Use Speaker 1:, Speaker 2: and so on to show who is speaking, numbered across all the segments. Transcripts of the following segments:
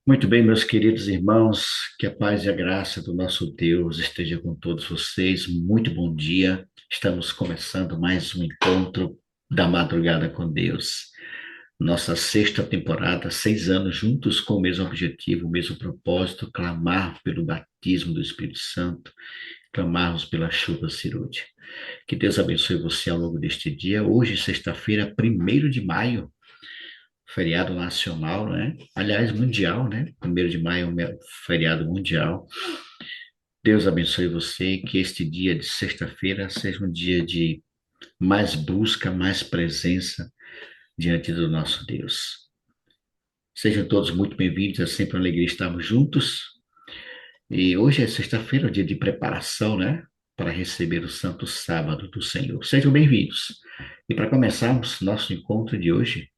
Speaker 1: Muito bem, meus queridos irmãos, que a paz e a graça do nosso Deus esteja com todos vocês. Muito bom dia. Estamos começando mais um encontro da madrugada com Deus. Nossa sexta temporada, 6 anos juntos com o mesmo objetivo, o mesmo propósito, clamar pelo batismo do Espírito Santo, clamarmos pela chuva cirúrgica. Que Deus abençoe você ao longo deste dia. Hoje, sexta-feira, 1º de maio, feriado nacional, né? Aliás, mundial, né? 1º de maio é um feriado mundial. Deus abençoe você, que este dia de sexta-feira seja um dia de mais busca, mais presença diante do nosso Deus. Sejam todos muito bem-vindos, é sempre uma alegria estarmos juntos. E hoje é sexta-feira, um dia de preparação, né? Para receber o Santo Sábado do Senhor. Sejam bem-vindos. E para começarmos nosso encontro de hoje,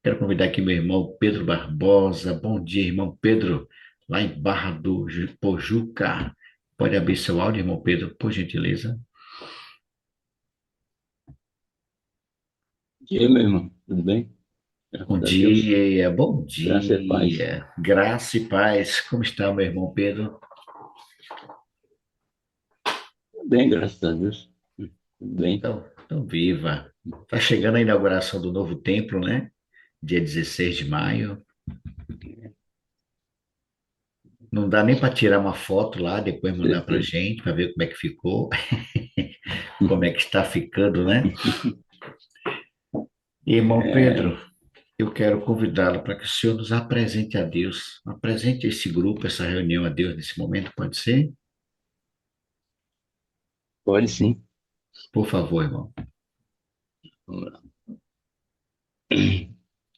Speaker 1: quero convidar aqui meu irmão Pedro Barbosa. Bom dia, irmão Pedro, lá em Barra do Pojuca. Pode abrir seu áudio, irmão Pedro, por gentileza.
Speaker 2: E aí, meu irmão, tudo bem?
Speaker 1: Bom
Speaker 2: Graças a Deus.
Speaker 1: dia, bom
Speaker 2: Graça e paz.
Speaker 1: dia. Graça e paz. Como está, meu irmão Pedro?
Speaker 2: Tudo bem, graças a Deus. Tudo bem.
Speaker 1: Então viva. Está chegando a inauguração do novo templo, né? Dia 16 de maio. Não dá nem para tirar uma foto lá, depois mandar para
Speaker 2: Certeza.
Speaker 1: gente, para ver como é que ficou, como é que está ficando, né? Irmão
Speaker 2: É,
Speaker 1: Pedro, eu quero convidá-lo para que o senhor nos apresente a Deus. Apresente esse grupo, essa reunião a Deus nesse momento, pode ser?
Speaker 2: pode sim.
Speaker 1: Por favor, irmão.
Speaker 2: Vamos lá.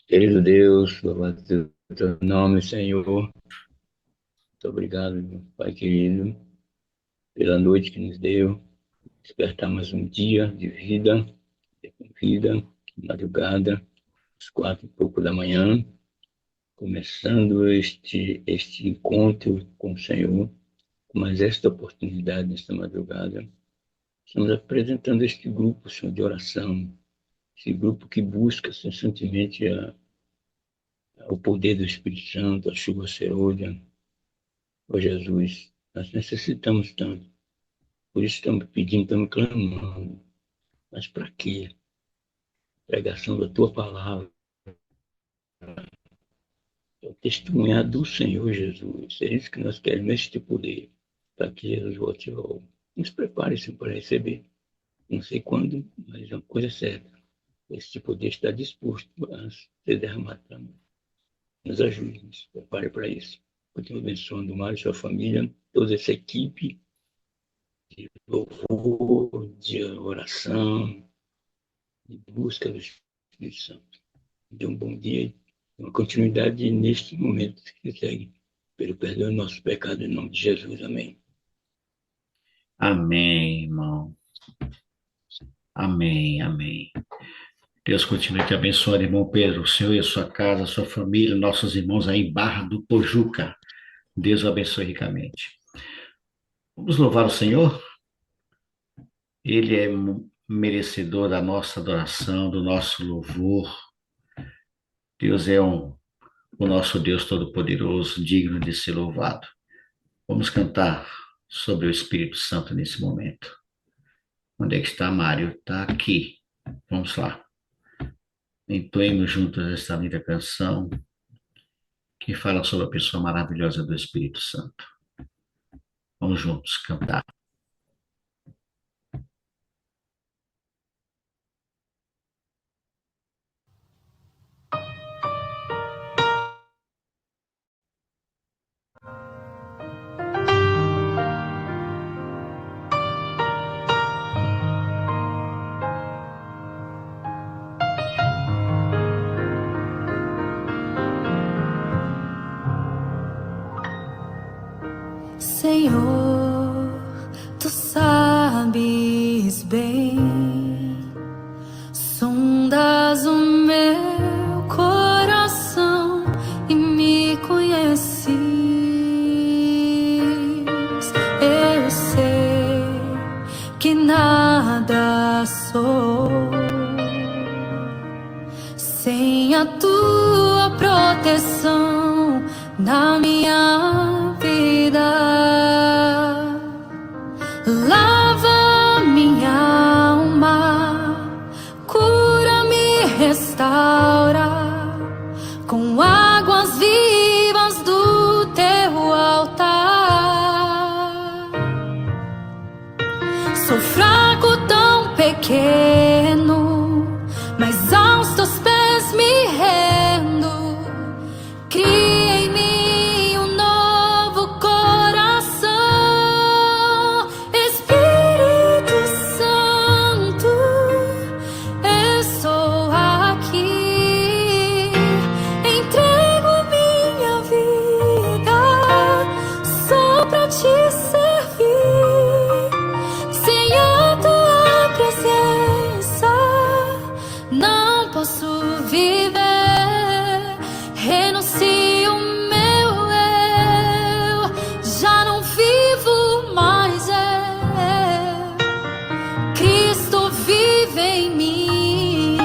Speaker 2: Querido Deus, louvado seja o teu nome, Senhor. Muito obrigado, meu Pai querido, pela noite que nos deu. Despertar mais um dia de vida, madrugada, às 4 e pouco da manhã, começando este encontro com o Senhor, mas esta oportunidade nesta madrugada. Estamos apresentando este grupo, Senhor, de oração, esse grupo que busca incessantemente o poder do Espírito Santo, a chuva serôdia. Ó Jesus, nós necessitamos tanto, por isso estamos pedindo, estamos clamando. Mas para quê? Pregação da tua palavra, é o testemunhar do Senhor Jesus. É isso que nós queremos, este poder, para que Jesus volte logo. Nos prepare, Senhor, para receber. Não sei quando, mas é uma coisa certa. Esse poder está disposto a ser derramado para nós. Nos ajude, nos prepare para isso. Continue abençoando o Mário e sua família, toda essa equipe de louvor, de oração, de busca do Espírito Santo. Dê um bom dia e uma continuidade neste momento que segue. Pelo perdão do nosso pecado, em nome de Jesus. Amém.
Speaker 1: Amém, irmão. Amém, amém. Deus continue te abençoando, irmão Pedro, o senhor e a sua casa, a sua família, nossos irmãos aí em Barra do Pojuca. Deus o abençoe ricamente. Vamos louvar o Senhor? Ele é merecedor da nossa adoração, do nosso louvor. Deus é o nosso Deus Todo-Poderoso, digno de ser louvado. Vamos cantar sobre o Espírito Santo nesse momento. Onde é que está Mário? Está aqui. Vamos lá. Entoemos juntos esta linda canção que fala sobre a pessoa maravilhosa do Espírito Santo. Vamos juntos cantar.
Speaker 3: Senhor, tu sabes bem, sondas o meu coração e me conheces. Eu sei que nada sou sem a tua proteção. proteção na minha vida. Lava minha alma, cura-me, restaura com águas vivas do teu altar. Sou fraco, tão pequeno, mas aos teus pés me rendo. Cria em mim um novo coração. Espírito Santo, estou aqui. Entrego minha vida só pra te servir. Sem a tua presença não posso viver. Renuncio o meu eu, já não vivo mais eu. Cristo vive em mim.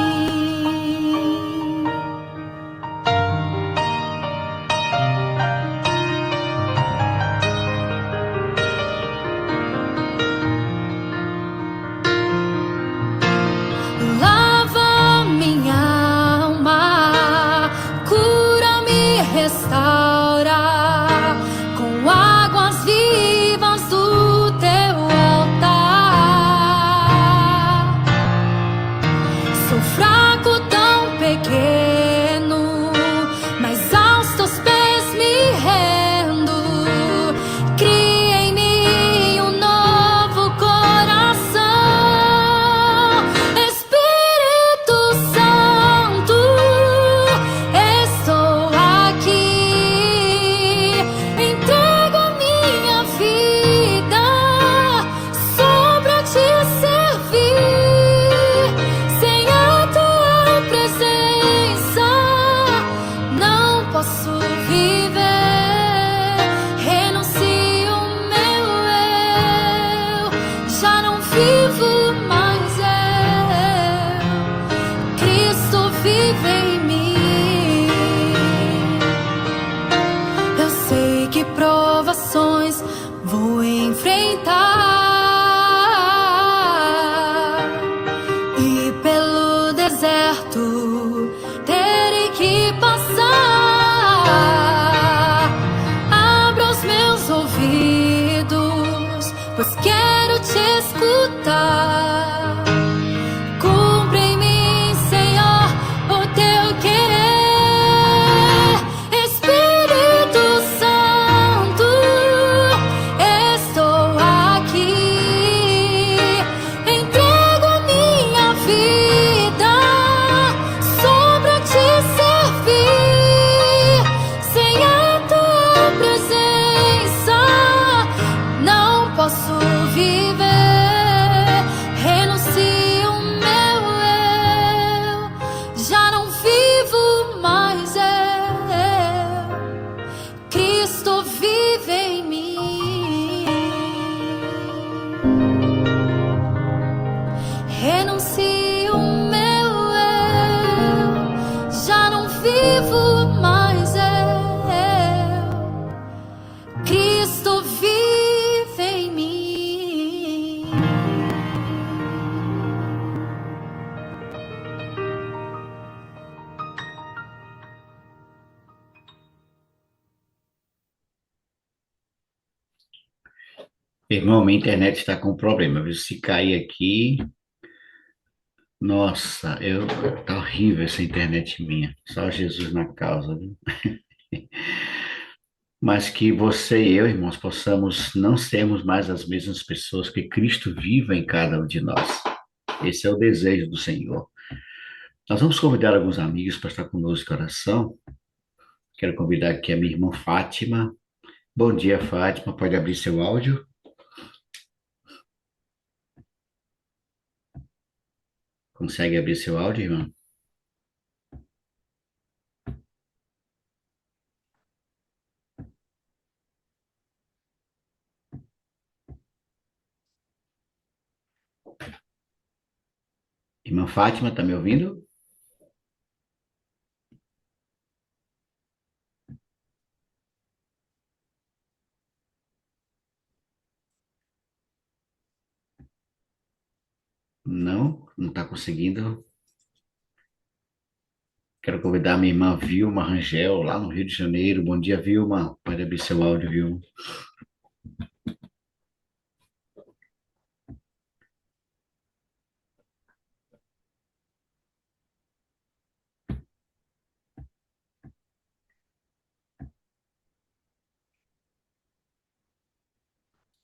Speaker 3: Lava minha alma, cura-me, restaura com águas vivas do teu altar. Sou fraco, tão pequeno, mas aos teus pés me rendo. Cria em mim um novo coração. Espírito Santo, estou aqui. Entrego a minha vida só pra te servir. Sem a tua presença não posso viver. Renuncio o meu eu, já não vivo mais eu. Cristo vive em mim. Eu sei que provações vou enfrentar e pelo deserto terei que passar. Abra os meus ouvidos, pois quero te escutar. Cumpre em mim, Senhor, o teu querer. Espírito Santo, estou aqui. Entrego a minha vida só pra te servir. Sem a tua presença não posso viver. Renuncio o meu eu, já não vivo mais eu. Cristo vive em mim. Renuncio o meu eu, já não vivo mais eu. Cristo vive em mim.
Speaker 1: Irmão, minha internet está com problema, viu? Se cair aqui, nossa, tá horrível essa internet minha. Só Jesus na causa, viu? Mas que você e eu, irmãos, possamos não sermos mais as mesmas pessoas, que Cristo viva em cada um de nós. Esse é o desejo do Senhor. Nós vamos convidar alguns amigos para estar conosco em oração. Quero convidar aqui a minha irmã Fátima. Bom dia, Fátima. Pode abrir seu áudio? Consegue abrir seu áudio, irmã? Irmã Fátima, tá me ouvindo? Não, não está conseguindo. Quero convidar a minha irmã Vilma Rangel, lá no Rio de Janeiro. Bom dia, Vilma. Pode abrir seu áudio, Vilma.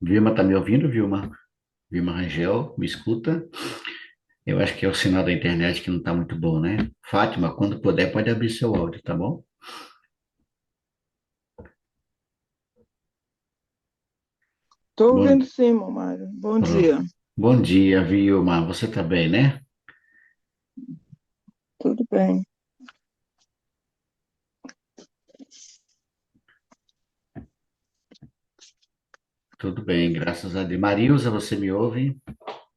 Speaker 1: Vilma, tá me ouvindo, Vilma? Vilma Rangel, me escuta? Eu acho que é o sinal da internet que não está muito bom, né? Fátima, quando puder, pode abrir seu áudio, tá bom?
Speaker 4: Estou
Speaker 1: Bom,
Speaker 4: ouvindo sim, Mário. Bom
Speaker 1: oh,
Speaker 4: dia.
Speaker 1: bom dia, Vilma. Você tá bem, né?
Speaker 4: Tudo bem?
Speaker 1: Tudo bem, graças a Deus. Marilza, você me ouve?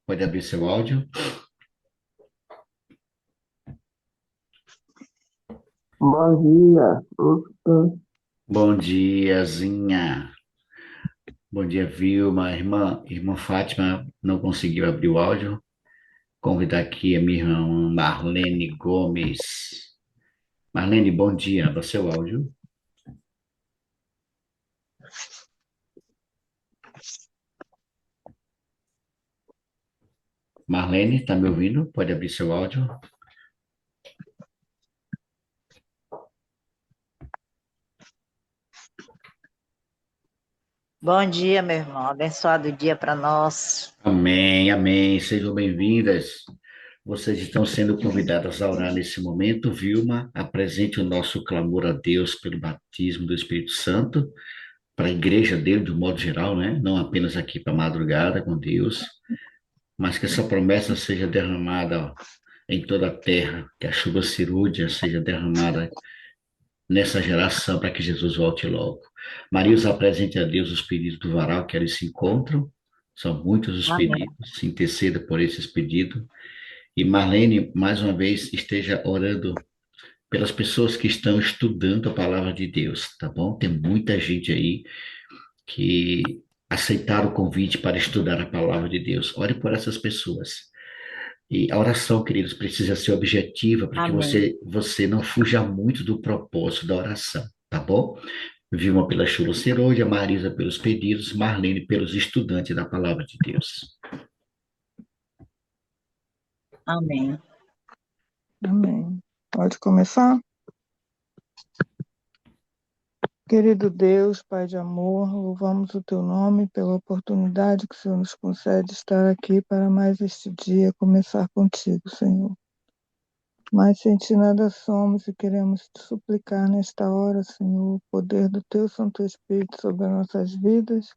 Speaker 1: Pode abrir seu áudio.
Speaker 5: Bom dia, Lucas.
Speaker 1: Bom diazinha. Bom dia, Vilma. Irmã Fátima não conseguiu abrir o áudio. Convidar aqui a minha irmã Marlene Gomes. Marlene, bom dia. Abra seu áudio. Marlene, tá me ouvindo? Pode abrir seu áudio.
Speaker 6: Bom dia, meu irmão. Abençoado dia para nós.
Speaker 1: Amém, amém. Sejam bem-vindas. Vocês estão sendo convidadas a orar nesse momento. Vilma, apresente o nosso clamor a Deus pelo batismo do Espírito Santo, para a igreja dele, de um modo geral, né? Não apenas aqui para a madrugada com Deus, mas que essa promessa seja derramada em toda a terra, que a chuva cirúrgica seja derramada nessa geração para que Jesus volte logo. Maria, apresente a Deus os pedidos do varal que eles se encontram. São muitos os
Speaker 6: Amém.
Speaker 1: pedidos. Interceda por esses pedidos. E Marlene, mais uma vez, esteja orando pelas pessoas que estão estudando a palavra de Deus, tá bom? Tem muita gente aí que aceitaram o convite para estudar a palavra de Deus. Ore por essas pessoas. E a oração, queridos, precisa ser objetiva para que
Speaker 6: Amém.
Speaker 1: você não fuja muito do propósito da oração, tá bom? Vilma pela chuva serôdia, Marisa pelos pedidos, Marlene pelos estudantes da palavra de Deus.
Speaker 6: Amém.
Speaker 4: Amém. Pode começar? Querido Deus, Pai de amor, louvamos o Teu nome pela oportunidade que o Senhor nos concede estar aqui para mais este dia começar contigo, Senhor. Mas sem Ti nada somos e queremos Te suplicar nesta hora, Senhor, o poder do Teu Santo Espírito sobre as nossas vidas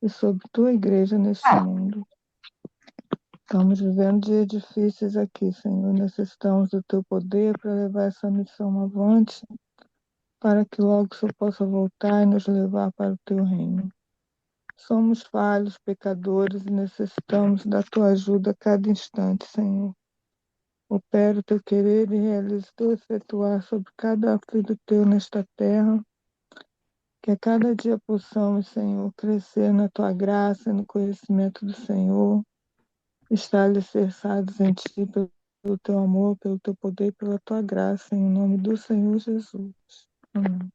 Speaker 4: e sobre Tua igreja neste mundo. Estamos vivendo dias difíceis aqui, Senhor. Necessitamos do Teu poder para levar essa missão avante, para que logo o Senhor possa voltar e nos levar para o Teu reino. Somos falhos, pecadores e necessitamos da Tua ajuda a cada instante, Senhor. Opera o Teu querer e realize o Teu efetuar sobre cada filho Teu nesta terra, que a cada dia possamos, Senhor, crescer na Tua graça e no conhecimento do Senhor, estar alicerçados em Ti pelo Teu amor, pelo Teu poder, pela Tua graça, em nome do Senhor Jesus. Amém.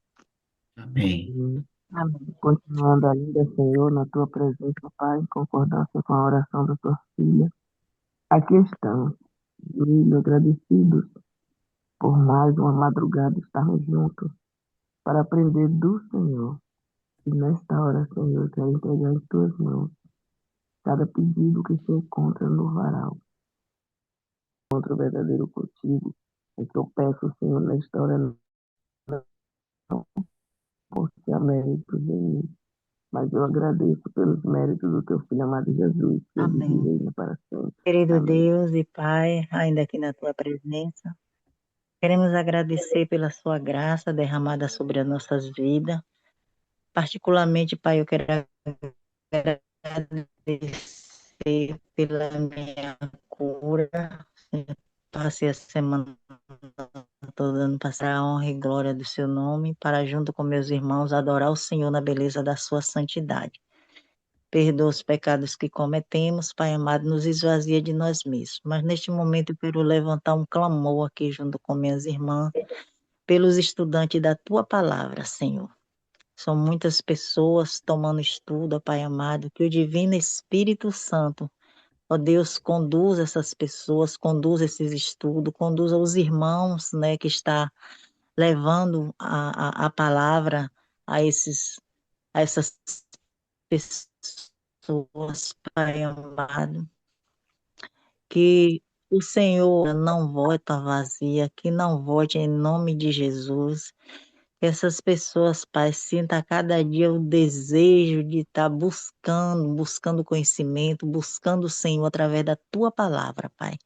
Speaker 1: Amém.
Speaker 6: Amém.
Speaker 5: Continuando ainda, Senhor, na tua presença, Pai, em concordância com a oração da tua filha, aqui estamos, muito agradecidos por mais uma madrugada estarmos juntos para aprender do Senhor. E nesta hora, Senhor, eu quero entregar em tuas mãos cada pedido que se encontra no varal, contra o verdadeiro contigo. É que eu peço, Senhor, nesta hora, não por ser méritos em mim, mas eu agradeço pelos méritos do teu Filho amado Jesus, que ele vive
Speaker 6: Amém.
Speaker 5: e reina para sempre.
Speaker 6: Querido
Speaker 5: Amém.
Speaker 6: Deus e Pai, ainda aqui na Tua presença, queremos agradecer pela Sua graça derramada sobre as nossas vidas. Particularmente, Pai, eu quero agradecer pela minha cura. Passei a semana toda dando passar a honra e glória do Seu nome, para junto com meus irmãos adorar o Senhor na beleza da Sua santidade. perdoa os pecados que cometemos, Pai amado, nos esvazia de nós mesmos. Mas neste momento eu quero levantar um clamor aqui junto com minhas irmãs, pelos estudantes da Tua Palavra, Senhor. São muitas pessoas tomando estudo, Pai amado, que o Divino Espírito Santo, ó Deus, conduza essas pessoas, conduza esses estudos, conduza os irmãos, né, que está levando a palavra a essas pessoas, Pai amado, que o Senhor não volta vazia, que não volte em nome de Jesus. Que essas pessoas, Pai, sinta a cada dia o desejo de estar buscando conhecimento, buscando o Senhor através da Tua palavra, Pai.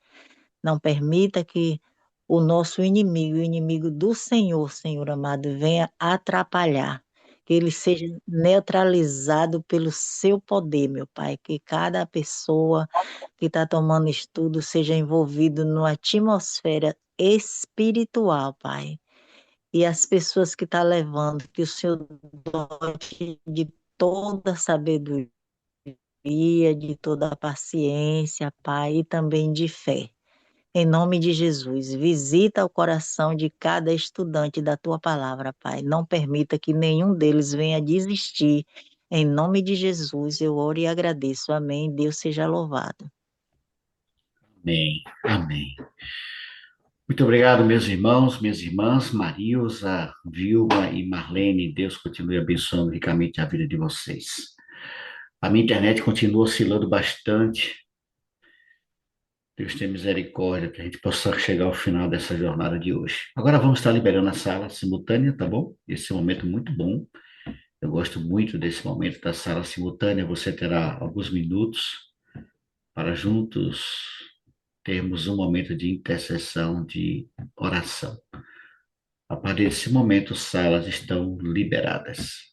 Speaker 6: Não permita que o nosso inimigo, o inimigo do Senhor, Senhor amado, venha atrapalhar. Que ele seja neutralizado pelo seu poder, meu Pai. Que cada pessoa que está tomando estudo seja envolvido numa atmosfera espiritual, Pai. E as pessoas que estão levando, que o Senhor dote de toda a sabedoria, de toda a paciência, Pai, e também de fé. Em nome de Jesus, visita o coração de cada estudante da tua palavra, Pai. Não permita que nenhum deles venha desistir. Em nome de Jesus, eu oro e agradeço. Amém. Deus seja louvado.
Speaker 1: Amém. Amém. Muito obrigado, meus irmãos, minhas irmãs, Marilza, Vilma e Marlene. Deus continue abençoando ricamente a vida de vocês. A minha internet continua oscilando bastante. Deus tenha misericórdia, que a gente possa chegar ao final dessa jornada de hoje. Agora vamos estar liberando a sala simultânea, tá bom? Esse é um momento muito bom. Eu gosto muito desse momento da sala simultânea. Você terá alguns minutos para juntos termos um momento de intercessão, de oração. A partir desse momento, salas estão liberadas.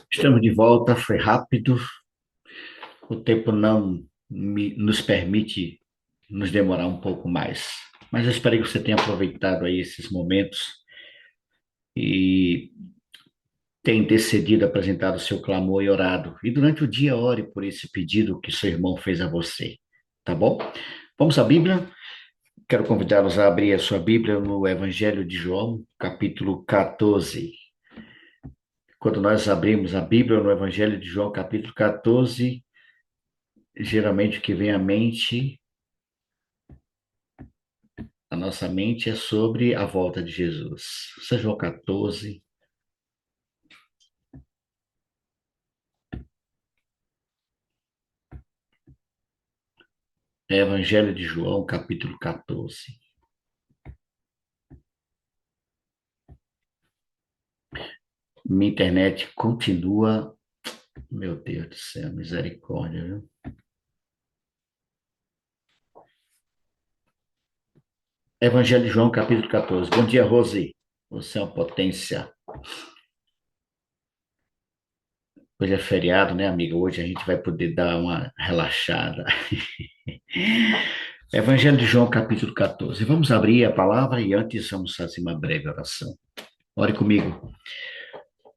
Speaker 1: Estamos de volta, foi rápido. O tempo não nos permite nos demorar um pouco mais. Mas eu espero que você tenha aproveitado aí esses momentos e tenha intercedido, apresentado o seu clamor e orado. E durante o dia, ore por esse pedido que seu irmão fez a você. Tá bom? Vamos à Bíblia? Quero convidá-los a abrir a sua Bíblia no Evangelho de João, capítulo 14. Quando nós abrimos a Bíblia no Evangelho de João, capítulo 14, geralmente o que vem à mente, a nossa mente é sobre a volta de Jesus. Isso João 14. Evangelho de João, capítulo 14. Minha internet continua. Meu Deus do céu, misericórdia, viu? Evangelho de João, capítulo 14. Bom dia, Rose. Você é uma potência. Hoje é feriado, né, amiga? Hoje a gente vai poder dar uma relaxada. Evangelho de João, capítulo 14. Vamos abrir a palavra e antes vamos fazer uma breve oração. Ore comigo.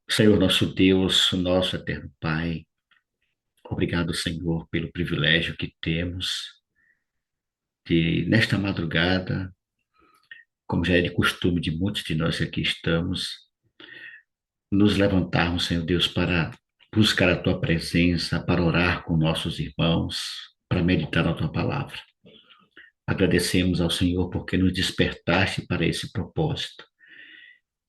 Speaker 1: Senhor nosso Deus, nosso eterno Pai, obrigado, Senhor, pelo privilégio que temos de, nesta madrugada, como já é de costume de muitos de nós que aqui estamos, nos levantarmos, Senhor Deus, para buscar a Tua presença, para orar com nossos irmãos, para meditar na Tua palavra. Agradecemos ao Senhor porque nos despertaste para esse propósito.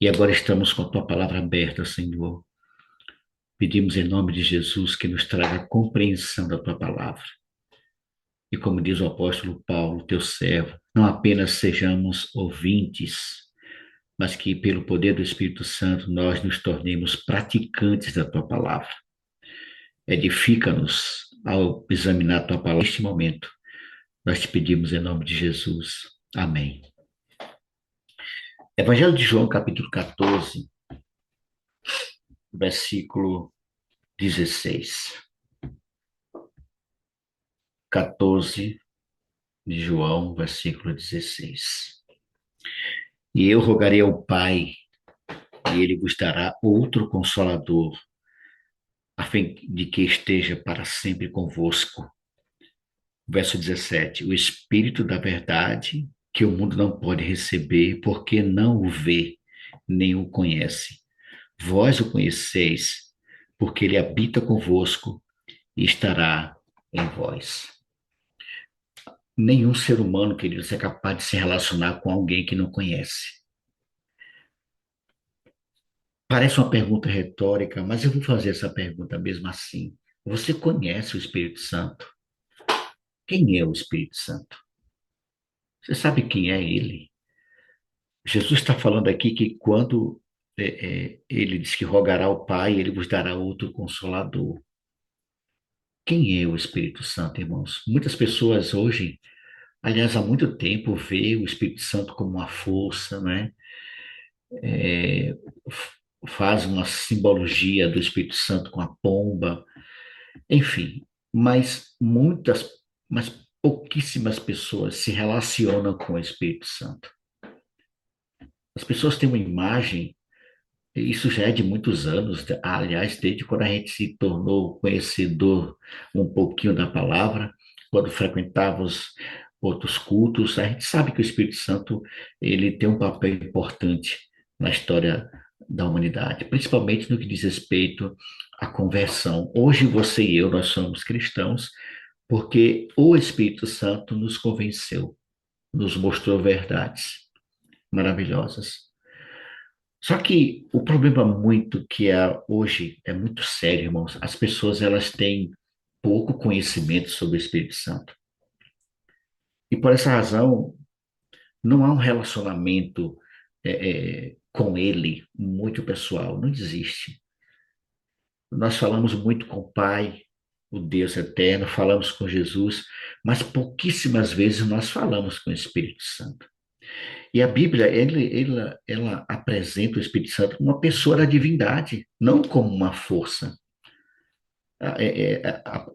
Speaker 1: E agora estamos com a Tua palavra aberta, Senhor. Pedimos em nome de Jesus que nos traga compreensão da Tua palavra. E como diz o apóstolo Paulo, Teu servo, não apenas sejamos ouvintes, mas que pelo poder do Espírito Santo nós nos tornemos praticantes da Tua palavra. Edifica-nos ao examinar a Tua palavra neste momento. Nós te pedimos em nome de Jesus. Amém. Evangelho de João, capítulo 14, versículo 16. 14 de João, versículo 16. E eu rogarei ao Pai, e ele vos dará outro consolador, a fim de que esteja para sempre convosco. Verso 17. O Espírito da verdade, que o mundo não pode receber, porque não o vê, nem o conhece. Vós o conheceis, porque ele habita convosco e estará em vós. Nenhum ser humano, queridos, é capaz de se relacionar com alguém que não conhece. Parece uma pergunta retórica, mas eu vou fazer essa pergunta mesmo assim. Você conhece o Espírito Santo? Quem é o Espírito Santo? Você sabe quem é ele? Jesus está falando aqui que quando ele diz que rogará ao Pai, ele vos dará outro consolador. Quem é o Espírito Santo, irmãos? Muitas pessoas hoje, aliás, há muito tempo, vê o Espírito Santo como uma força, né? É, faz uma simbologia do Espírito Santo com a pomba, enfim, mas pouquíssimas pessoas se relacionam com o Espírito Santo. As pessoas têm uma imagem, isso já é de muitos anos, aliás, desde quando a gente se tornou conhecedor um pouquinho da palavra, quando frequentávamos outros cultos, a gente sabe que o Espírito Santo ele tem um papel importante na história da humanidade, principalmente no que diz respeito à conversão. Hoje você e eu, nós somos cristãos porque o Espírito Santo nos convenceu, nos mostrou verdades maravilhosas. Só que o problema muito que hoje é muito sério, irmãos. As pessoas elas têm pouco conhecimento sobre o Espírito Santo. E por essa razão, não há um relacionamento com ele muito pessoal, não existe. Nós falamos muito com o Pai, o Deus eterno, falamos com Jesus, mas pouquíssimas vezes nós falamos com o Espírito Santo. E a Bíblia, ela apresenta o Espírito Santo como uma pessoa da divindade, não como uma força.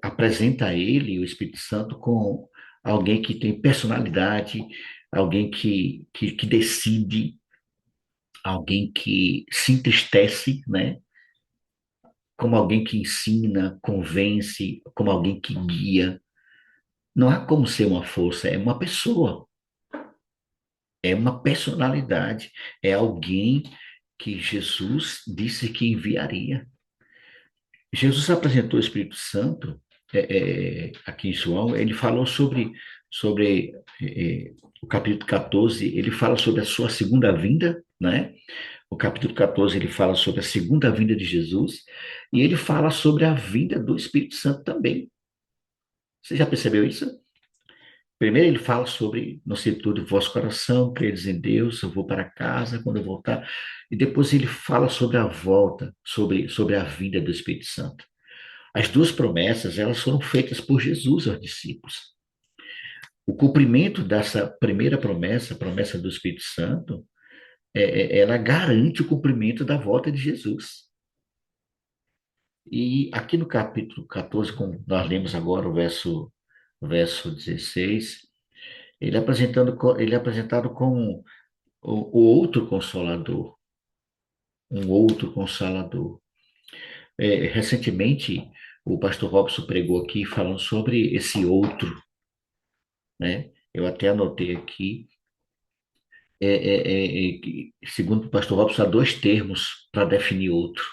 Speaker 1: Apresenta ele, o Espírito Santo, com alguém que tem personalidade, alguém que decide, alguém que se entristece, né? Como alguém que ensina, convence, como alguém que guia. Não há como ser uma força, é uma pessoa, é uma personalidade, é alguém que Jesus disse que enviaria. Jesus apresentou o Espírito Santo aqui em João, ele falou sobre o capítulo 14, ele fala sobre a sua segunda vinda, né? O capítulo 14 ele fala sobre a segunda vinda de Jesus e ele fala sobre a vinda do Espírito Santo também. Você já percebeu isso? Primeiro ele fala sobre, no centro do vosso coração, credes em Deus, eu vou para casa quando eu voltar. E depois ele fala sobre a volta, sobre a vinda do Espírito Santo. As duas promessas, elas foram feitas por Jesus aos discípulos. O cumprimento dessa primeira promessa, a promessa do Espírito Santo, ela garante o cumprimento da volta de Jesus. E aqui no capítulo 14, como nós lemos agora o verso 16, Ele é apresentado como o outro consolador, um outro consolador. Recentemente, o pastor Robson pregou aqui falando sobre esse outro, né? Eu até anotei aqui, segundo o pastor Robson, há dois termos para definir outro.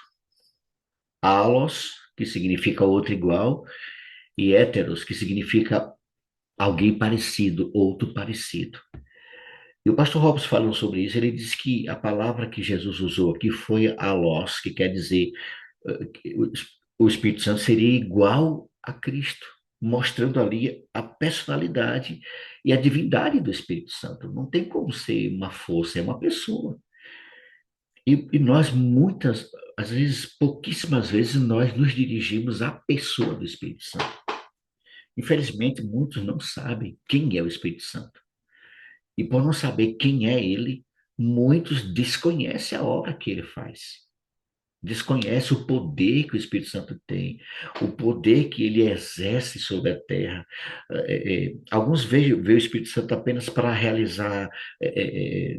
Speaker 1: Alos, que significa outro igual, e héteros, que significa alguém parecido, outro parecido. E o pastor Robson falando sobre isso, ele disse que a palavra que Jesus usou aqui foi alós, que quer dizer que o Espírito Santo seria igual a Cristo, mostrando ali a personalidade e a divindade do Espírito Santo. Não tem como ser uma força, é uma pessoa. E nós muitas, às vezes, pouquíssimas vezes, nós nos dirigimos à pessoa do Espírito Santo. Infelizmente, muitos não sabem quem é o Espírito Santo. E por não saber quem é ele, muitos desconhecem a obra que ele faz. Desconhecem o poder que o Espírito Santo tem, o poder que ele exerce sobre a terra. Alguns veem o Espírito Santo apenas para realizar,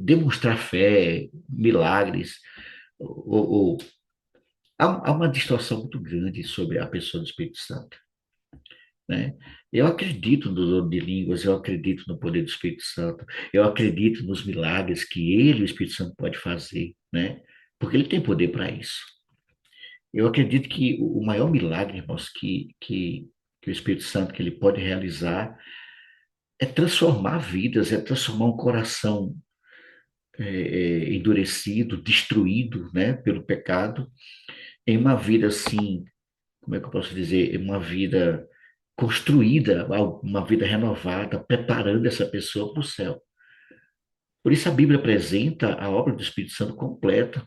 Speaker 1: demonstrar fé, milagres. Ou, há uma distorção muito grande sobre a pessoa do Espírito Santo, né? Eu acredito no dom de línguas, eu acredito no poder do Espírito Santo, eu acredito nos milagres que ele, o Espírito Santo, pode fazer, né? Porque ele tem poder para isso. Eu acredito que o maior milagre, irmãos, que o Espírito Santo que ele pode realizar é transformar vidas, é transformar um coração endurecido, destruído, né, pelo pecado, em uma vida assim, como é que eu posso dizer, em uma vida construída, uma vida renovada, preparando essa pessoa para o céu. Por isso a Bíblia apresenta a obra do Espírito Santo completa,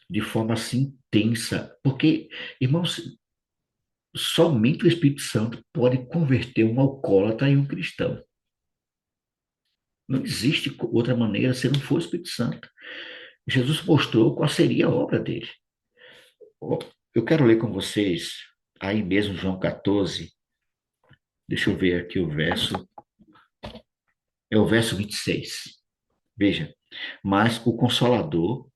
Speaker 1: de forma assim intensa, porque, irmãos, somente o Espírito Santo pode converter um alcoólatra em um cristão. Não existe outra maneira se não for o Espírito Santo. Jesus mostrou qual seria a obra dele. Eu quero ler com vocês, aí mesmo, João 14. Deixa eu ver aqui o verso. É o verso 26. Veja, mas o Consolador,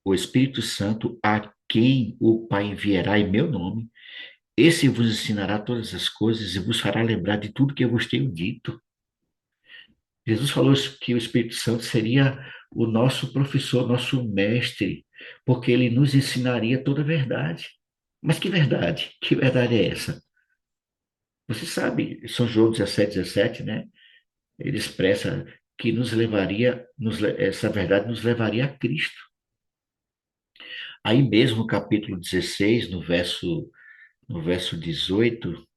Speaker 1: o Espírito Santo, a quem o Pai enviará em meu nome, esse vos ensinará todas as coisas e vos fará lembrar de tudo que eu vos tenho dito. Jesus falou que o Espírito Santo seria o nosso professor, nosso mestre, porque ele nos ensinaria toda a verdade. Mas que verdade? Que verdade é essa? Você sabe, São João 17, né? Ele expressa que essa verdade nos levaria a Cristo. Aí mesmo no capítulo 16, no verso 18,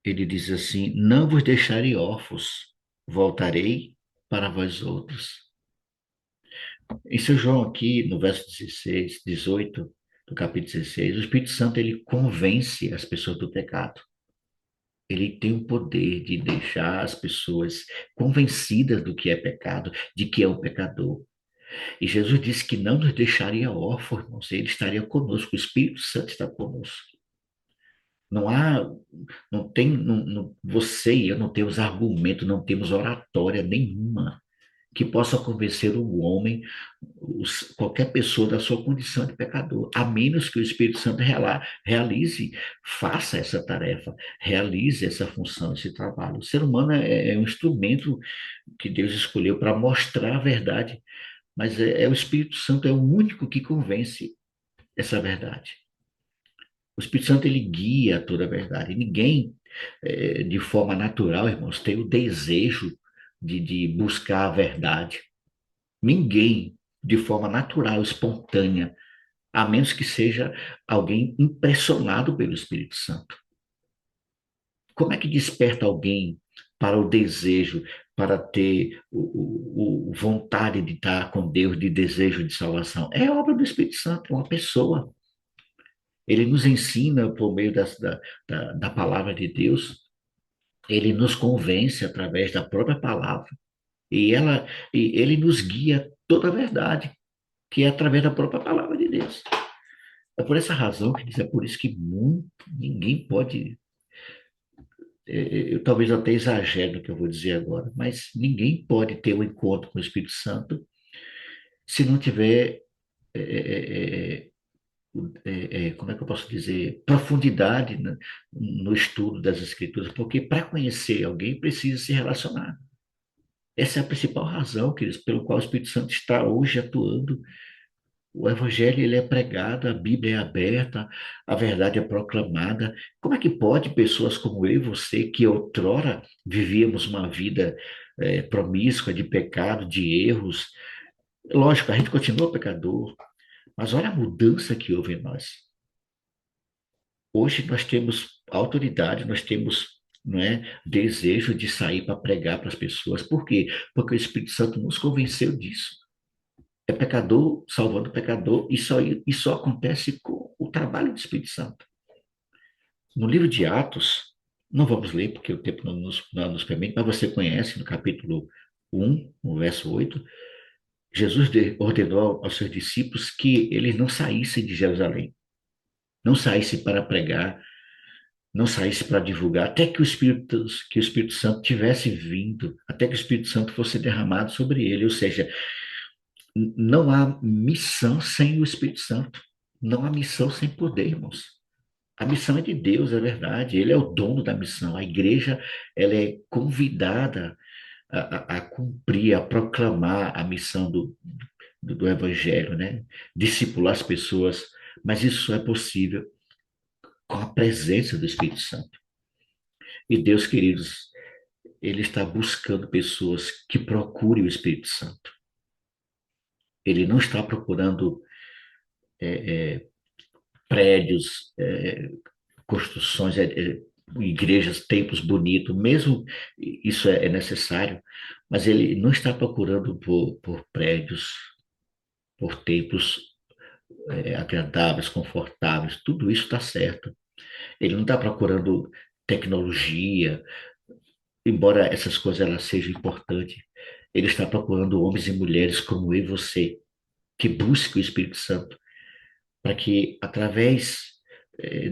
Speaker 1: ele diz assim: não vos deixarei órfãos, voltarei para vós outros. Em São João aqui, no verso 16, 18, do capítulo 16, o Espírito Santo ele convence as pessoas do pecado. Ele tem o poder de deixar as pessoas convencidas do que é pecado, de que é o pecador. E Jesus disse que não nos deixaria órfãos, irmãos, ele estaria conosco, o Espírito Santo está conosco. Não há, não tem, você e eu não temos argumento, não temos oratória nenhuma que possa convencer o homem, qualquer pessoa da sua condição de pecador, a menos que o Espírito Santo realize, faça essa tarefa, realize essa função, esse trabalho. O ser humano é um instrumento que Deus escolheu para mostrar a verdade, mas o Espírito Santo é o único que convence essa verdade. O Espírito Santo ele guia toda a verdade. Ninguém, de forma natural, irmãos, tem o desejo de buscar a verdade. Ninguém, de forma natural, espontânea, a menos que seja alguém impressionado pelo Espírito Santo. Como é que desperta alguém para o desejo, para ter vontade de estar com Deus, de desejo de salvação? É obra do Espírito Santo, é uma pessoa. Ele nos ensina por meio da palavra de Deus, ele nos convence através da própria palavra, e ele nos guia toda a verdade, que é através da própria palavra de Deus. É por essa razão que diz, é por isso que ninguém pode eu talvez até exagere no que eu vou dizer agora, mas ninguém pode ter um encontro com o Espírito Santo se não tiver, é, é, é, como é que eu posso dizer, profundidade no estudo das Escrituras, porque para conhecer alguém precisa se relacionar. Essa é a principal razão, queridos, pelo qual o Espírito Santo está hoje atuando. O Evangelho ele é pregado, a Bíblia é aberta, a verdade é proclamada. Como é que pode pessoas como eu e você, que outrora vivíamos uma vida promíscua de pecado, de erros, lógico, a gente continua pecador, mas olha a mudança que houve em nós. Hoje nós temos autoridade, nós temos, não é, desejo de sair para pregar para as pessoas. Por quê? Porque o Espírito Santo nos convenceu disso. É pecador salvando pecador, e só acontece com o trabalho do Espírito Santo. No livro de Atos, não vamos ler porque o tempo não nos permite, mas você conhece no capítulo 1, no verso 8, Jesus ordenou aos seus discípulos que eles não saíssem de Jerusalém, não saíssem para pregar, não saíssem para divulgar, até que o Espírito Santo tivesse vindo, até que o Espírito Santo fosse derramado sobre ele. Ou seja, não há missão sem o Espírito Santo. Não há missão sem poder, irmãos. A missão é de Deus, é verdade. Ele é o dono da missão. A igreja, ela é convidada a cumprir, a proclamar a missão do Evangelho, né? Discipular as pessoas. Mas isso só é possível com a presença do Espírito Santo. E Deus, queridos, Ele está buscando pessoas que procurem o Espírito Santo. Ele não está procurando prédios, construções, igrejas, templos bonitos, mesmo isso é necessário, mas ele não está procurando por prédios, por templos agradáveis, confortáveis, tudo isso está certo. Ele não está procurando tecnologia, embora essas coisas elas sejam importantes. Ele está procurando homens e mulheres como eu e você, que busquem o Espírito Santo, para que, através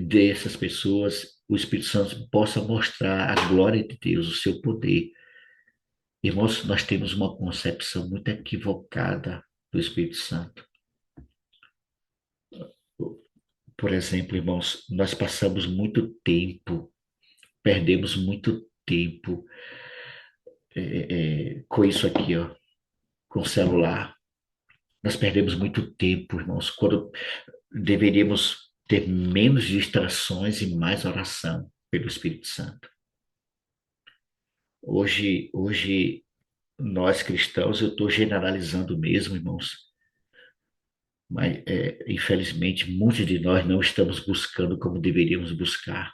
Speaker 1: dessas pessoas, o Espírito Santo possa mostrar a glória de Deus, o seu poder. Irmãos, nós temos uma concepção muito equivocada do Espírito Santo. Por exemplo, irmãos, nós passamos muito tempo, perdemos muito tempo com isso aqui, ó, com o celular. Nós perdemos muito tempo, irmãos, quando deveríamos ter menos distrações e mais oração pelo Espírito Santo. Hoje nós cristãos, eu estou generalizando mesmo, irmãos, mas infelizmente muitos de nós não estamos buscando como deveríamos buscar.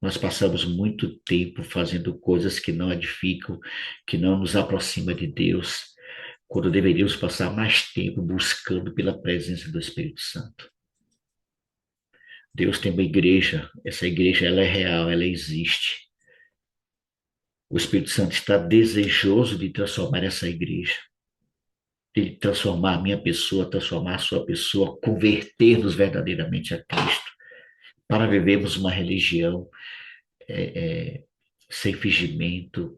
Speaker 1: Nós passamos muito tempo fazendo coisas que não edificam, que não nos aproximam de Deus, quando deveríamos passar mais tempo buscando pela presença do Espírito Santo. Deus tem uma igreja, essa igreja ela é real, ela existe. O Espírito Santo está desejoso de transformar essa igreja, de transformar a minha pessoa, transformar a sua pessoa, converter-nos verdadeiramente a Cristo, para vivermos uma religião sem fingimento,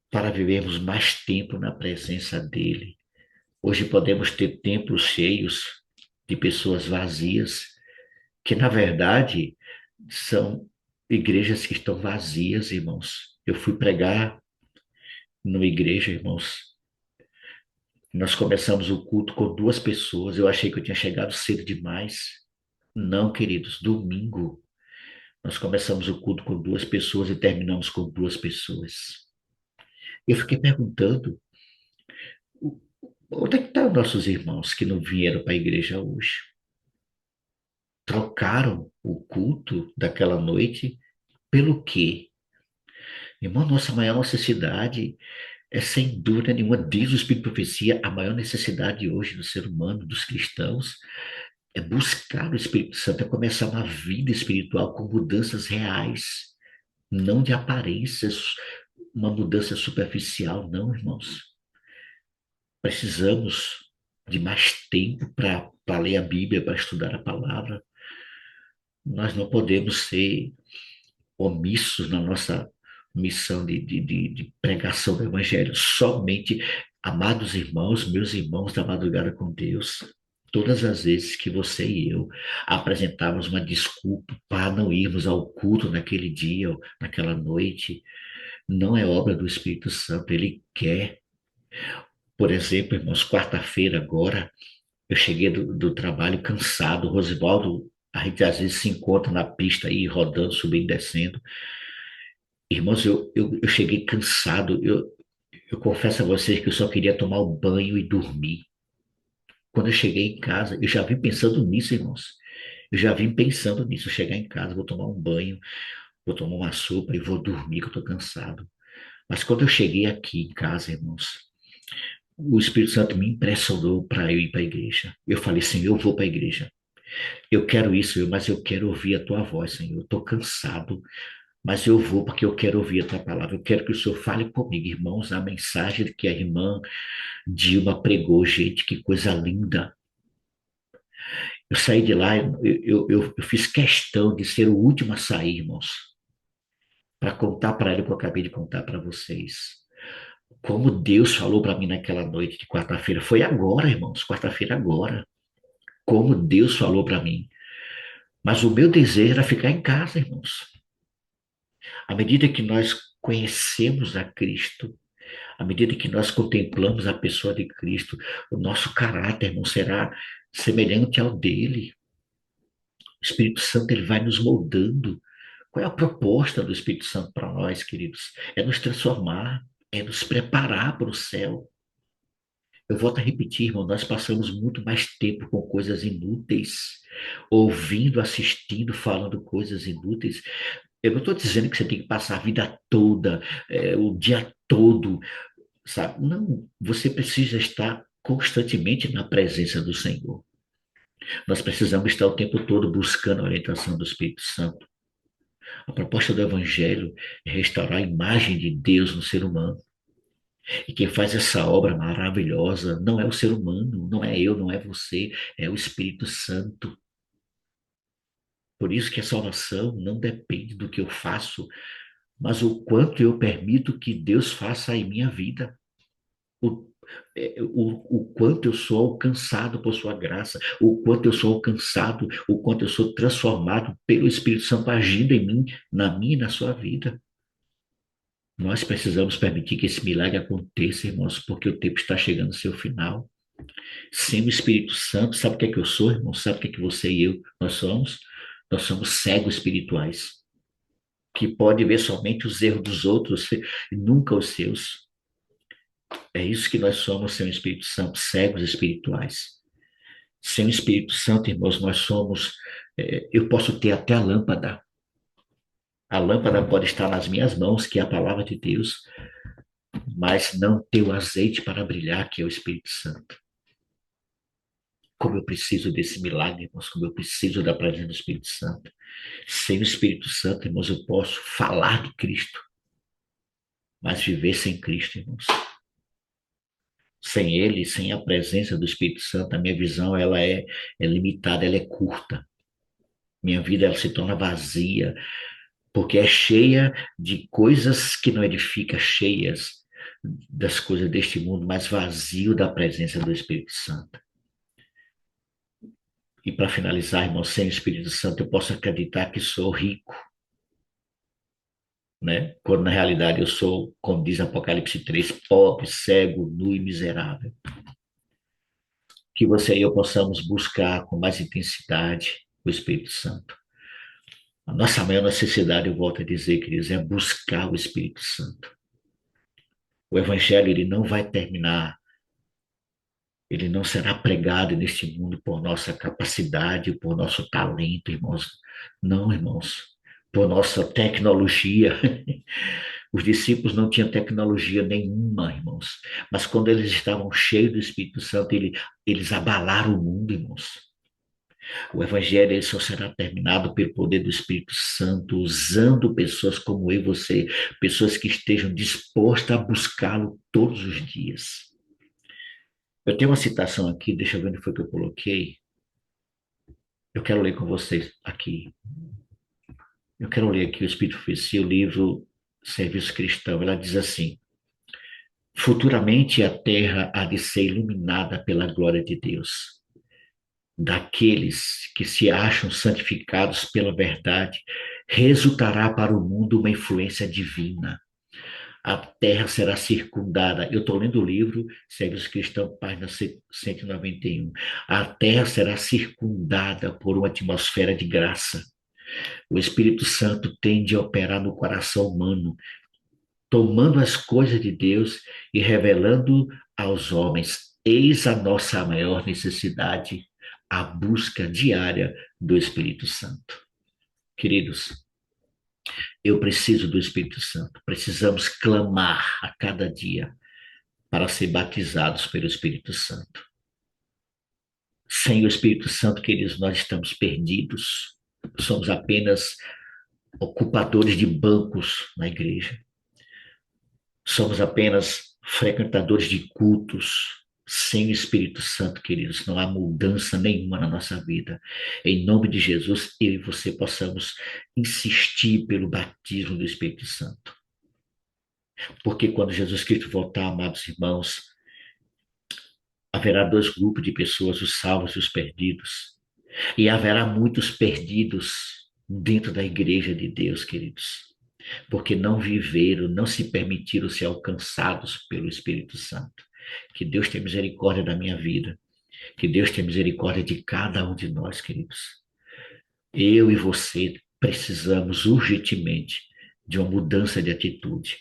Speaker 1: para vivermos mais tempo na presença dEle. Hoje podemos ter templos cheios de pessoas vazias, que na verdade são igrejas que estão vazias, irmãos. Eu fui pregar numa igreja, irmãos. Nós começamos o culto com 2 pessoas. Eu achei que eu tinha chegado cedo demais. Não, queridos, domingo. Nós começamos o culto com 2 pessoas e terminamos com 2 pessoas. Eu fiquei perguntando, onde é que estão nossos irmãos que não vieram para a igreja hoje? Trocaram o culto daquela noite pelo quê? Irmão, nossa maior necessidade é, sem dúvida nenhuma, diz o Espírito de Profecia, a maior necessidade hoje do ser humano, dos cristãos, é buscar o Espírito Santo, é começar uma vida espiritual com mudanças reais, não de aparências, uma mudança superficial, não, irmãos. Precisamos de mais tempo para ler a Bíblia, para estudar a palavra. Nós não podemos ser omissos na nossa missão de pregação do Evangelho. Somente, amados irmãos, meus irmãos da madrugada com Deus, todas as vezes que você e eu apresentávamos uma desculpa para não irmos ao culto naquele dia, ou naquela noite, não é obra do Espírito Santo, ele quer. Por exemplo, irmãos, quarta-feira agora, eu cheguei do trabalho cansado, Rosivaldo, a gente às vezes se encontra na pista aí, rodando, subindo e descendo. Irmãos, eu cheguei cansado, eu confesso a vocês que eu só queria tomar um banho e dormir. Quando eu cheguei em casa, eu já vim pensando nisso, irmãos. Eu já vim pensando nisso, chegar em casa, vou tomar um banho, vou tomar uma sopa e vou dormir, que eu estou cansado. Mas quando eu cheguei aqui em casa, irmãos, o Espírito Santo me impressionou para eu ir para a igreja. Eu falei, Senhor, eu vou para a igreja. Eu quero isso, mas eu quero ouvir a tua voz, Senhor. Eu estou cansado, mas eu vou porque eu quero ouvir a tua palavra. Eu quero que o Senhor fale comigo, irmãos, a mensagem que a irmã Dilma pregou, gente, que coisa linda. Eu saí de lá, eu fiz questão de ser o último a sair, irmãos, para contar para ela o que eu acabei de contar para vocês. Como Deus falou para mim naquela noite de quarta-feira. Foi agora, irmãos, quarta-feira agora. Como Deus falou para mim. Mas o meu desejo era ficar em casa, irmãos. À medida que nós conhecemos a Cristo, à medida que nós contemplamos a pessoa de Cristo, o nosso caráter, irmão, será semelhante ao dele. O Espírito Santo ele vai nos moldando. Qual é a proposta do Espírito Santo para nós, queridos? É nos transformar, é nos preparar para o céu. Eu volto a repetir, irmão, nós passamos muito mais tempo com coisas inúteis, ouvindo, assistindo, falando coisas inúteis. Eu não estou dizendo que você tem que passar a vida toda, o dia todo, sabe? Não, você precisa estar constantemente na presença do Senhor. Nós precisamos estar o tempo todo buscando a orientação do Espírito Santo. A proposta do Evangelho é restaurar a imagem de Deus no ser humano. E quem faz essa obra maravilhosa não é o ser humano, não é eu, não é você, é o Espírito Santo. Por isso que a salvação não depende do que eu faço, mas o quanto eu permito que Deus faça em minha vida. O, o quanto eu sou alcançado por sua graça, o quanto eu sou alcançado, o quanto eu sou transformado pelo Espírito Santo agindo em mim, na minha e na sua vida. Nós precisamos permitir que esse milagre aconteça, irmãos, porque o tempo está chegando ao seu final. Sem o Espírito Santo, sabe o que é que eu sou, irmão? Sabe o que é que você e eu, nós somos? Nós somos cegos espirituais, que pode ver somente os erros dos outros e nunca os seus. É isso que nós somos sem o Espírito Santo, cegos espirituais. Sem o Espírito Santo, irmãos, nós somos. Eu posso ter até a lâmpada. A lâmpada pode estar nas minhas mãos, que é a palavra de Deus, mas não ter o azeite para brilhar, que é o Espírito Santo. Como eu preciso desse milagre, irmãos, como eu preciso da presença do Espírito Santo. Sem o Espírito Santo, irmãos, eu posso falar de Cristo, mas viver sem Cristo, irmãos. Sem Ele, sem a presença do Espírito Santo, a minha visão ela é limitada, ela é curta. Minha vida ela se torna vazia, porque é cheia de coisas que não edificam, cheias das coisas deste mundo, mas vazio da presença do Espírito Santo. E para finalizar, irmão, sem o Espírito Santo eu posso acreditar que sou rico, né? Quando na realidade eu sou, como diz Apocalipse 3, pobre, cego, nu e miserável. Que você e eu possamos buscar com mais intensidade o Espírito Santo. A nossa maior necessidade, eu volto a dizer, queridos, é buscar o Espírito Santo. O Evangelho ele não vai terminar, ele não será pregado neste mundo por nossa capacidade, por nosso talento, irmãos. Não, irmãos, por nossa tecnologia. Os discípulos não tinham tecnologia nenhuma, irmãos. Mas quando eles estavam cheios do Espírito Santo, eles abalaram o mundo, irmãos. O Evangelho ele só será terminado pelo poder do Espírito Santo, usando pessoas como eu e você, pessoas que estejam dispostas a buscá-lo todos os dias. Eu tenho uma citação aqui, deixa eu ver onde foi que eu coloquei. Eu quero ler com vocês aqui. Eu quero ler aqui o Espírito Profecia, o livro Serviço Cristão. Ela diz assim: futuramente a terra há de ser iluminada pela glória de Deus. Daqueles que se acham santificados pela verdade, resultará para o mundo uma influência divina. A terra será circundada. Eu estou lendo o livro Serviço Cristão, página 191. A terra será circundada por uma atmosfera de graça. O Espírito Santo tende a operar no coração humano, tomando as coisas de Deus e revelando aos homens. Eis a nossa maior necessidade, a busca diária do Espírito Santo. Queridos, eu preciso do Espírito Santo. Precisamos clamar a cada dia para ser batizados pelo Espírito Santo. Sem o Espírito Santo, queridos, nós estamos perdidos. Somos apenas ocupadores de bancos na igreja. Somos apenas frequentadores de cultos. Sem o Espírito Santo, queridos, não há mudança nenhuma na nossa vida. Em nome de Jesus, eu e você possamos insistir pelo batismo do Espírito Santo. Porque quando Jesus Cristo voltar, amados irmãos, haverá dois grupos de pessoas, os salvos e os perdidos. E haverá muitos perdidos dentro da igreja de Deus, queridos, porque não viveram, não se permitiram ser alcançados pelo Espírito Santo. Que Deus tenha misericórdia da minha vida. Que Deus tenha misericórdia de cada um de nós, queridos. Eu e você precisamos urgentemente de uma mudança de atitude.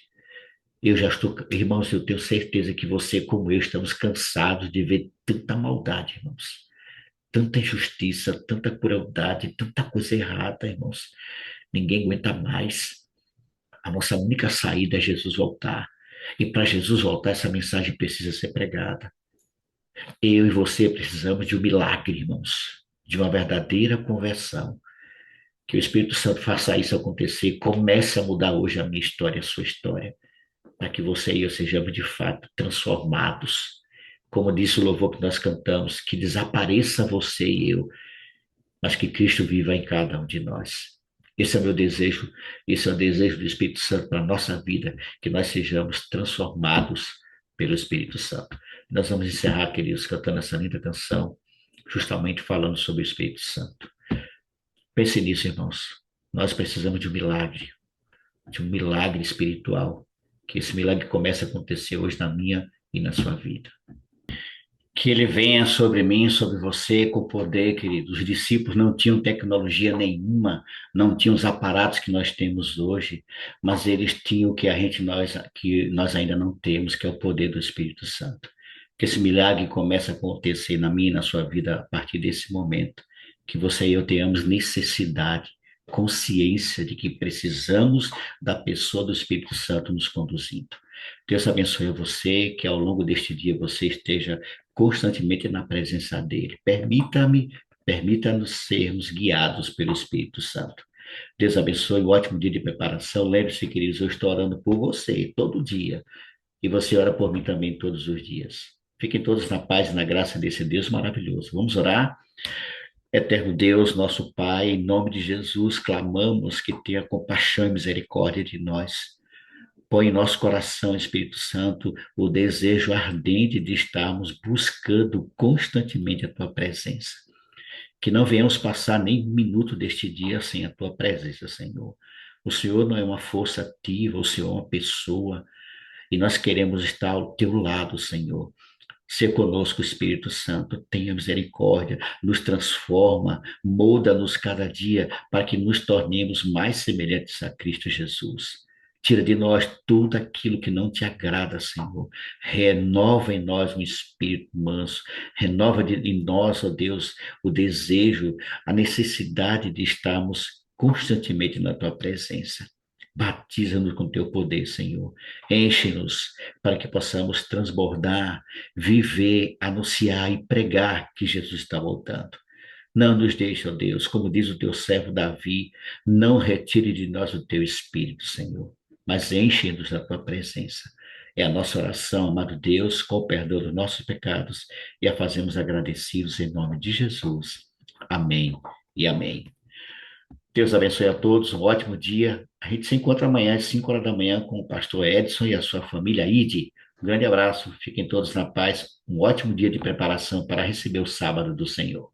Speaker 1: Irmãos, eu tenho certeza que você, como eu, estamos cansados de ver tanta maldade, irmãos. Tanta injustiça, tanta crueldade, tanta coisa errada, irmãos. Ninguém aguenta mais. A nossa única saída é Jesus voltar. E para Jesus voltar, essa mensagem precisa ser pregada. Eu e você precisamos de um milagre, irmãos, de uma verdadeira conversão. Que o Espírito Santo faça isso acontecer. Comece a mudar hoje a minha história, a sua história, para que você e eu sejamos de fato transformados. Como disse o louvor que nós cantamos, que desapareça você e eu, mas que Cristo viva em cada um de nós. Esse é o meu desejo, esse é o desejo do Espírito Santo para a nossa vida, que nós sejamos transformados pelo Espírito Santo. Nós vamos encerrar, queridos, cantando essa linda canção, justamente falando sobre o Espírito Santo. Pense nisso, irmãos. Nós precisamos de um milagre espiritual, que esse milagre comece a acontecer hoje na minha e na sua vida. Que ele venha sobre mim, sobre você, com poder, queridos. Os discípulos não tinham tecnologia nenhuma, não tinham os aparatos que nós temos hoje, mas eles tinham o que que nós ainda não temos, que é o poder do Espírito Santo. Que esse milagre comece a acontecer na minha e na sua vida a partir desse momento. Que você e eu tenhamos necessidade, consciência de que precisamos da pessoa do Espírito Santo nos conduzindo. Deus abençoe você, que ao longo deste dia você esteja constantemente na presença dele. Permita-nos sermos guiados pelo Espírito Santo. Deus abençoe, um ótimo dia de preparação. Lembre-se, queridos, eu estou orando por você todo dia. E você ora por mim também todos os dias. Fiquem todos na paz e na graça desse Deus maravilhoso. Vamos orar? Eterno Deus, nosso Pai, em nome de Jesus, clamamos que tenha compaixão e misericórdia de nós. Põe em nosso coração, Espírito Santo, o desejo ardente de estarmos buscando constantemente a Tua presença. Que não venhamos passar nem um minuto deste dia sem a Tua presença, Senhor. O Senhor não é uma força ativa, o Senhor é uma pessoa, e nós queremos estar ao Teu lado, Senhor. Ser conosco, Espírito Santo, tenha misericórdia, nos transforma, molda-nos cada dia para que nos tornemos mais semelhantes a Cristo Jesus. Tira de nós tudo aquilo que não te agrada, Senhor. Renova em nós um espírito manso. Renova em nós, ó Deus, o desejo, a necessidade de estarmos constantemente na tua presença. Batiza-nos com teu poder, Senhor. Enche-nos para que possamos transbordar, viver, anunciar e pregar que Jesus está voltando. Não nos deixe, ó Deus, como diz o teu servo Davi, não retire de nós o teu espírito, Senhor, mas enche-nos da tua presença. É a nossa oração, amado Deus, com o perdão dos nossos pecados, e a fazemos agradecidos em nome de Jesus. Amém e amém. Deus abençoe a todos, um ótimo dia. A gente se encontra amanhã às 5 horas da manhã com o pastor Edson e a sua família Ide. Um grande abraço, fiquem todos na paz. Um ótimo dia de preparação para receber o sábado do Senhor.